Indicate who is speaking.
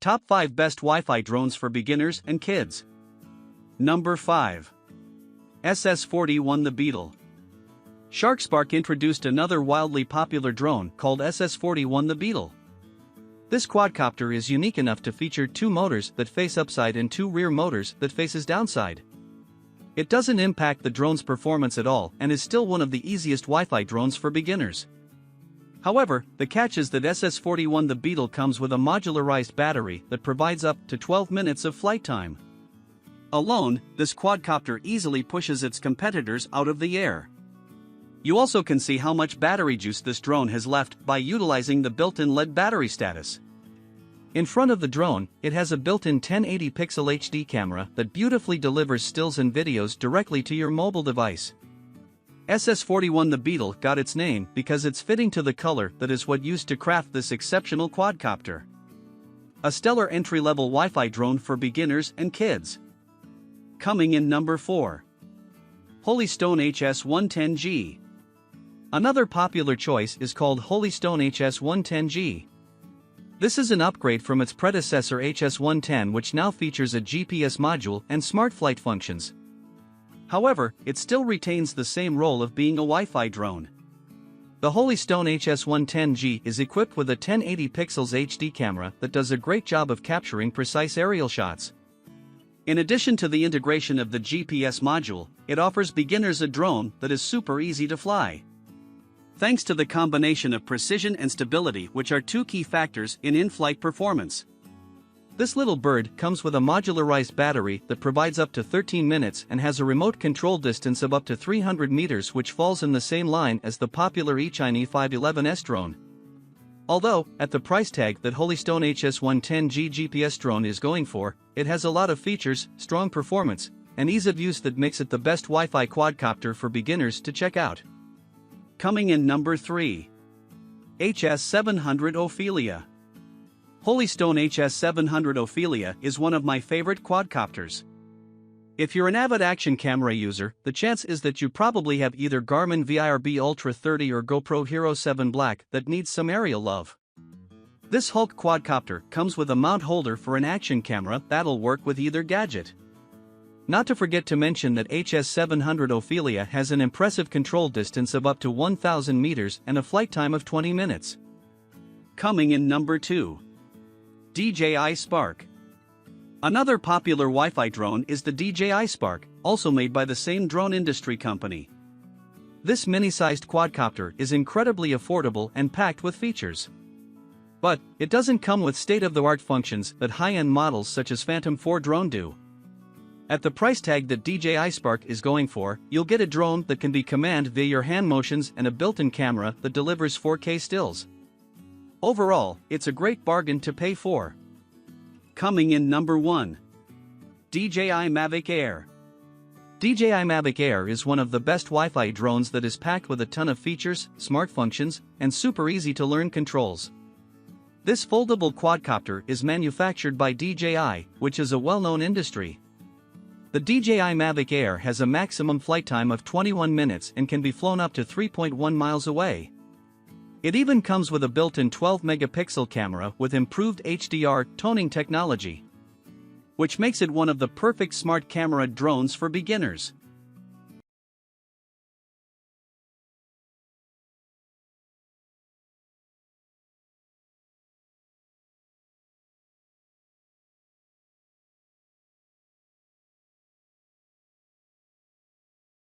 Speaker 1: Top 5 Best Wi-Fi Drones for Beginners and Kids. Number 5. SS41 The Beetle. Spark introduced another wildly popular drone called SS41 The Beetle. This quadcopter is unique enough to feature 2 motors that face upside and 2 rear motors that faces downside. It doesn't impact the drone's performance at all and is still one of the easiest Wi-Fi drones for beginners. However, the catch is that SS41 The Beetle comes with a modularized battery that provides up to 12 minutes of flight time. Alone, this quadcopter easily pushes its competitors out of the air. You also can see how much battery juice this drone has left by utilizing the built-in LED battery status. In front of the drone, it has a built-in 1080-pixel HD camera that beautifully delivers stills and videos directly to your mobile device. SS41 The Beetle got its name because it's fitting to the color that is what used to craft this exceptional quadcopter. A stellar entry-level Wi-Fi drone for beginners and kids. Coming in number 4. Holystone HS110G. Another popular choice is called Holystone HS110G. This is an upgrade from its predecessor HS110, which now features a GPS module and smart flight functions. However, it still retains the same role of being a Wi-Fi drone. The Holystone HS110G is equipped with a 1080 pixels HD camera that does a great job of capturing precise aerial shots. In addition to the integration of the GPS module, it offers beginners a drone that is super easy to fly. Thanks to the combination of precision and stability, which are 2 key factors in in-flight performance. This little bird comes with a modularized battery that provides up to 13 minutes and has a remote control distance of up to 300 meters, which falls in the same line as the popular DJI 511S drone. Although, at the price tag that Holystone HS110G GPS drone is going for, it has a lot of features, strong performance, and ease of use that makes it the best Wi-Fi quadcopter for beginners to check out. Coming in number 3. HS700 Ophelia. Holystone HS700 Ophelia is one of my favorite quadcopters. If you're an avid action camera user, the chance is that you probably have either Garmin VIRB Ultra 30 or GoPro Hero 7 Black that needs some aerial love. This Hulk quadcopter comes with a mount holder for an action camera that'll work with either gadget. Not to forget to mention that HS700 Ophelia has an impressive control distance of up to 1,000 meters and a flight time of 20 minutes. Coming in number 2. DJI Spark. Another popular Wi-Fi drone is the DJI Spark, also made by the same drone industry company. This mini-sized quadcopter is incredibly affordable and packed with features. But, it doesn't come with state-of-the-art functions that high-end models such as Phantom 4 drone do. At the price tag that DJI Spark is going for, you'll get a drone that can be commanded via your hand motions and a built-in camera that delivers 4K stills. Overall, it's a great bargain to pay for. Coming in number 1. DJI Mavic Air. DJI Mavic Air is one of the best Wi-Fi drones that is packed with a ton of features, smart functions, and super easy to learn controls. This foldable quadcopter is manufactured by DJI, which is a well-known industry. The DJI Mavic Air has a maximum flight time of 21 minutes and can be flown up to 3.1 miles away. It even comes with a built-in 12-megapixel camera with improved HDR toning technology, which makes it one of the perfect smart camera drones for beginners.